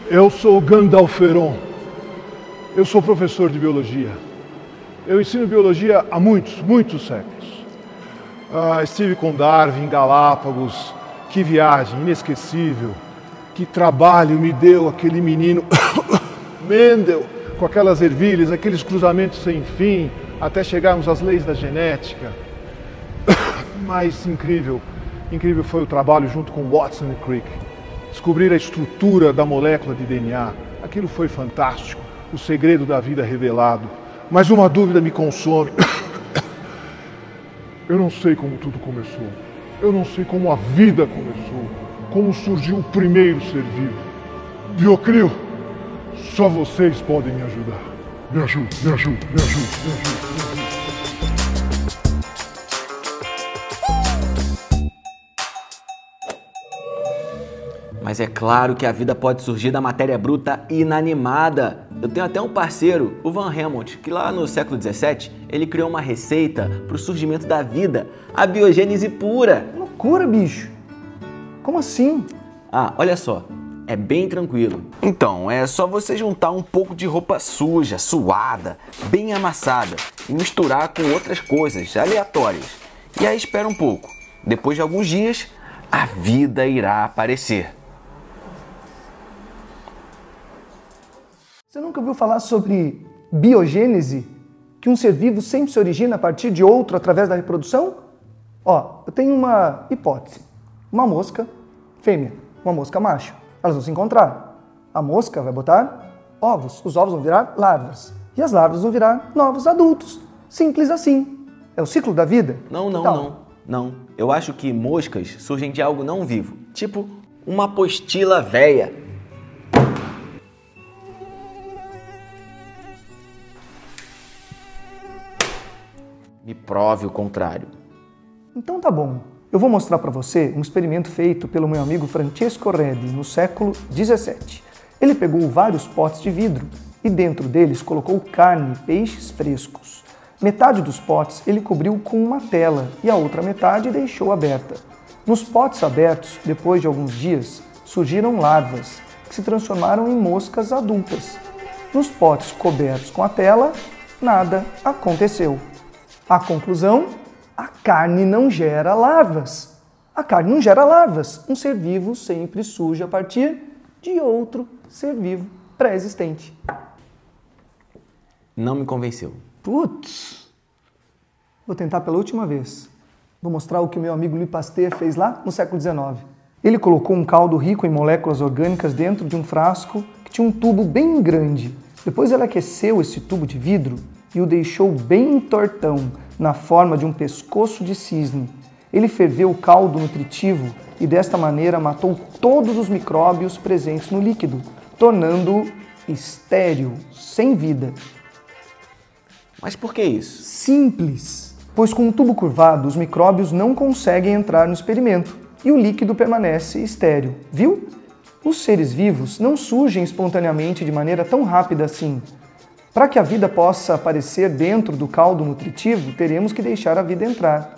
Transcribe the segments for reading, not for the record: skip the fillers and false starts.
Eu sou Gandalferon. Eu sou professor de biologia. Eu ensino biologia há muitos séculos. Estive com Darwin em Galápagos. Que viagem inesquecível. Que trabalho me deu aquele menino Mendel, com aquelas ervilhas, aqueles cruzamentos sem fim, até chegarmos às leis da genética. Mas incrível foi o trabalho junto com Watson e Crick. Descobrir a estrutura da molécula de DNA. Aquilo foi fantástico. O segredo da vida revelado. Mas uma dúvida me consome. Eu não sei como tudo começou. Eu não sei como a vida começou. Como surgiu o primeiro ser vivo. Biocrio, só vocês podem me ajudar. Me ajude. Mas é claro que a vida pode surgir da matéria bruta inanimada. Eu tenho até um parceiro, o Van Helmont, que lá no século XVII, ele criou uma receita para o surgimento da vida, a biogênese pura. Loucura, bicho! Como assim? Olha só, é bem tranquilo. Então, é só você juntar um pouco de roupa suja, suada, bem amassada e misturar com outras coisas aleatórias. E aí espera um pouco. Depois de alguns dias, a vida irá aparecer. Você nunca ouviu falar sobre biogênese? Que um ser vivo sempre se origina a partir de outro através da reprodução? Eu tenho uma hipótese. Uma mosca fêmea, uma mosca macho. Elas vão se encontrar. A mosca vai botar ovos. Os ovos vão virar larvas. E as larvas vão virar novos adultos. Simples assim. É o ciclo da vida? Não. Eu acho que moscas surgem de algo não vivo. Tipo uma apostila véia. Me prove o contrário. Então tá bom. Eu vou mostrar para você um experimento feito pelo meu amigo Francesco Redi no século XVII. Ele pegou vários potes de vidro e dentro deles colocou carne e peixes frescos. Metade dos potes ele cobriu com uma tela e a outra metade deixou aberta. Nos potes abertos, depois de alguns dias, surgiram larvas que se transformaram em moscas adultas. Nos potes cobertos com a tela, nada aconteceu. A conclusão: a carne não gera larvas. A carne não gera larvas. Um ser vivo sempre surge a partir de outro ser vivo pré-existente. Não me convenceu. Putz! Vou tentar pela última vez. Vou mostrar o que o meu amigo Louis Pasteur fez lá no século XIX. Ele colocou um caldo rico em moléculas orgânicas dentro de um frasco que tinha um tubo bem grande. Depois ele aqueceu esse tubo de vidro e o deixou bem tortão, na forma de um pescoço de cisne. Ele ferveu o caldo nutritivo e desta maneira matou todos os micróbios presentes no líquido, tornando-o estéril, sem vida. Mas por que isso? Simples, pois com o tubo curvado os micróbios não conseguem entrar no experimento e o líquido permanece estéril, viu? Os seres vivos não surgem espontaneamente de maneira tão rápida assim. Para que a vida possa aparecer dentro do caldo nutritivo, teremos que deixar a vida entrar.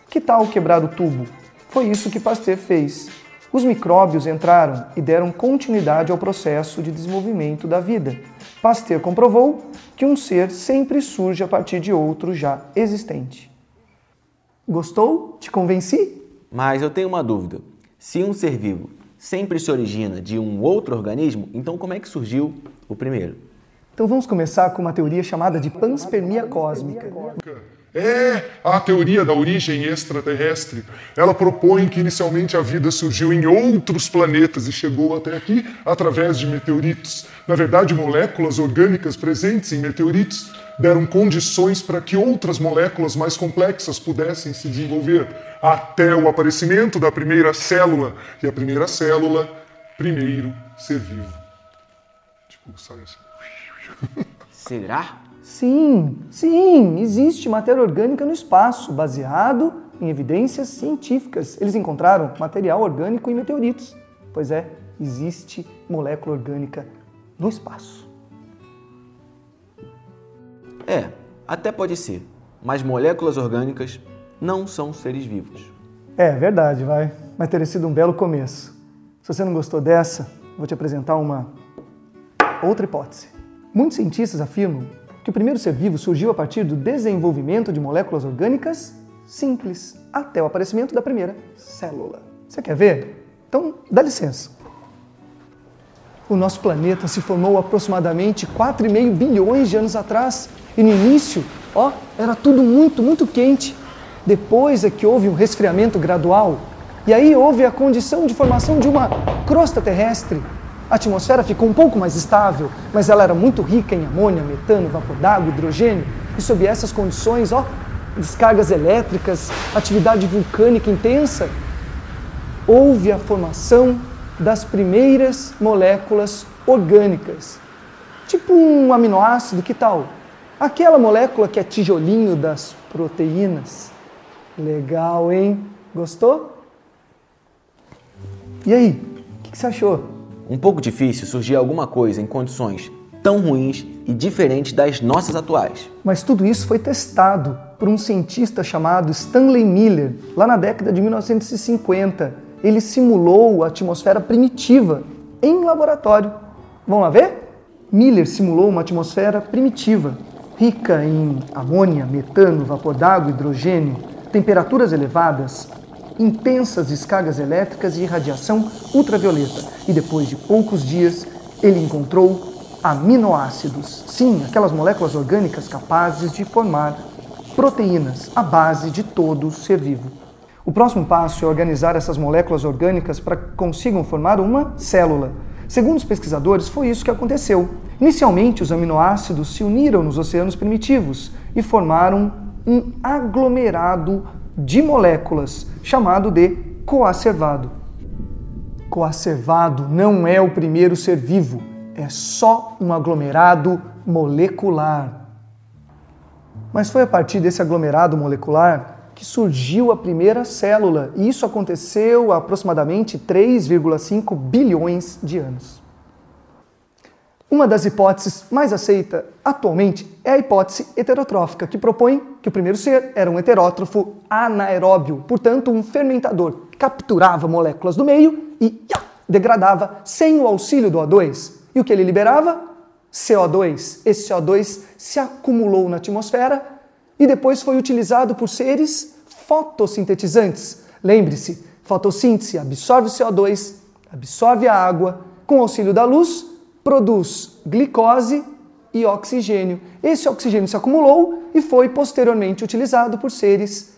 Que tal quebrar o tubo? Foi isso que Pasteur fez. Os micróbios entraram e deram continuidade ao processo de desenvolvimento da vida. Pasteur comprovou que um ser sempre surge a partir de outro já existente. Gostou? Te convenci? Mas eu tenho uma dúvida. Se um ser vivo sempre se origina de um outro organismo, então como é que surgiu o primeiro? Então vamos começar com uma teoria chamada de panspermia cósmica. É a teoria da origem extraterrestre. Ela propõe que inicialmente a vida surgiu em outros planetas e chegou até aqui através de meteoritos. Na verdade, moléculas orgânicas presentes em meteoritos deram condições para que outras moléculas mais complexas pudessem se desenvolver, até o aparecimento da primeira célula. E a primeira célula, primeiro ser vivo. Tipo, sabe assim. Será? Sim, existe matéria orgânica no espaço, baseado em evidências científicas. Eles encontraram material orgânico em meteoritos. Pois é, existe molécula orgânica no espaço. Até pode ser, mas moléculas orgânicas não são seres vivos. É verdade, vai. Mas teria sido um belo começo. Se você não gostou dessa, vou te apresentar uma outra hipótese. Muitos cientistas afirmam que o primeiro ser vivo surgiu a partir do desenvolvimento de moléculas orgânicas simples, até o aparecimento da primeira célula. Você quer ver? Então, dá licença. O nosso planeta se formou aproximadamente 4,5 bilhões de anos atrás e no início, era tudo muito quente. Depois é que houve um resfriamento gradual e aí houve a condição de formação de uma crosta terrestre. A atmosfera ficou um pouco mais estável, mas ela era muito rica em amônia, metano, vapor d'água, hidrogênio. E sob essas condições, descargas elétricas, atividade vulcânica intensa, houve a formação das primeiras moléculas orgânicas. Tipo um aminoácido, que tal? Aquela molécula que é tijolinho das proteínas. Legal, hein? Gostou? E aí, o que você achou? Um pouco difícil surgir alguma coisa em condições tão ruins e diferentes das nossas atuais. Mas tudo isso foi testado por um cientista chamado Stanley Miller, lá na década de 1950. Ele simulou a atmosfera primitiva em laboratório. Vamos lá ver? Miller simulou uma atmosfera primitiva, rica em amônia, metano, vapor d'água, hidrogênio, temperaturas elevadas, intensas descargas elétricas e radiação ultravioleta. E depois de poucos dias, ele encontrou aminoácidos. Sim, aquelas moléculas orgânicas capazes de formar proteínas, a base de todo ser vivo. O próximo passo é organizar essas moléculas orgânicas para que consigam formar uma célula. Segundo os pesquisadores, foi isso que aconteceu. Inicialmente, os aminoácidos se uniram nos oceanos primitivos e formaram um aglomerado de moléculas, chamado de coacervado. Coacervado não é o primeiro ser vivo, é só um aglomerado molecular. Mas foi a partir desse aglomerado molecular que surgiu a primeira célula, e isso aconteceu há aproximadamente 3,5 bilhões de anos. Uma das hipóteses mais aceita atualmente é a hipótese heterotrófica, que propõe que o primeiro ser era um heterótrofo anaeróbio, portanto um fermentador que capturava moléculas do meio e degradava sem o auxílio do O2. E o que ele liberava? CO2. Esse CO2 se acumulou na atmosfera e depois foi utilizado por seres fotossintetizantes. Lembre-se, fotossíntese absorve o CO2, absorve a água, com o auxílio da luz, produz glicose e oxigênio. Esse oxigênio se acumulou e foi posteriormente utilizado por seres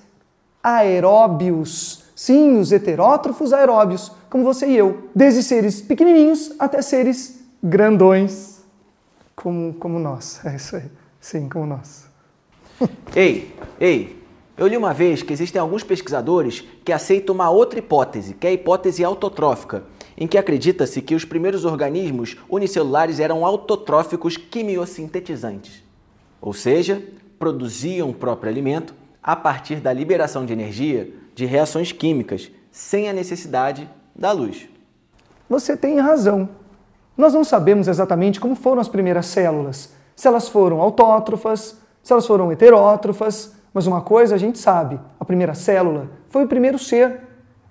aeróbios. Sim, os heterótrofos aeróbios, como você e eu. Desde seres pequenininhos até seres grandões, como nós. É isso aí. Sim, como nós. Ei, eu li uma vez que existem alguns pesquisadores que aceitam uma outra hipótese, que é a hipótese autotrófica, em que acredita-se que os primeiros organismos unicelulares eram autotróficos quimiosintetizantes, ou seja, produziam o próprio alimento a partir da liberação de energia de reações químicas, sem a necessidade da luz. Você tem razão. Nós não sabemos exatamente como foram as primeiras células, se elas foram autótrofas, se elas foram heterótrofas, mas uma coisa a gente sabe, a primeira célula foi o primeiro ser,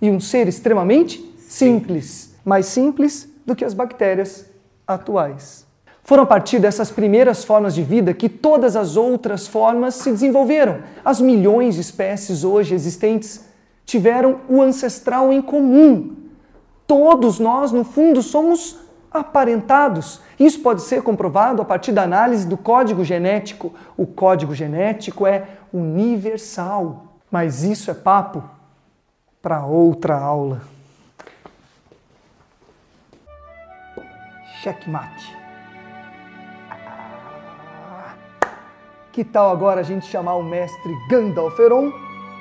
e um ser extremamente simples, mais simples do que as bactérias atuais. Foram a partir dessas primeiras formas de vida que todas as outras formas se desenvolveram. As milhões de espécies hoje existentes tiveram o ancestral em comum. Todos nós, no fundo, somos aparentados. Isso pode ser comprovado a partir da análise do código genético. O código genético é universal, mas isso é papo para outra aula. Checkmate. Que tal agora a gente chamar o mestre Gandalferon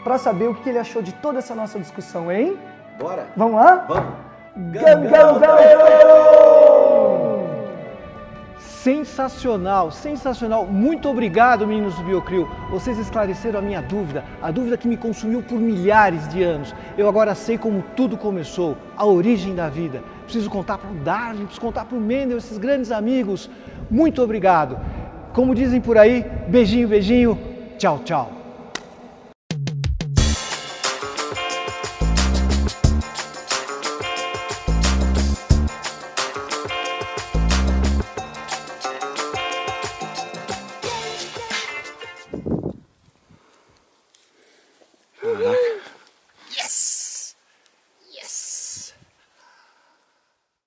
para saber o que ele achou de toda essa nossa discussão, hein? Bora! Vamos lá? Vamos! Gandalferon! Sensacional, sensacional. Muito obrigado, meninos do Biocrio. Vocês esclareceram a minha dúvida, a dúvida que me consumiu por milhares de anos. Eu agora sei como tudo começou, a origem da vida. Preciso contar para o Darwin, preciso contar para o Mendel, esses grandes amigos. Muito obrigado. Como dizem por aí, beijinho, beijinho. Tchau, tchau.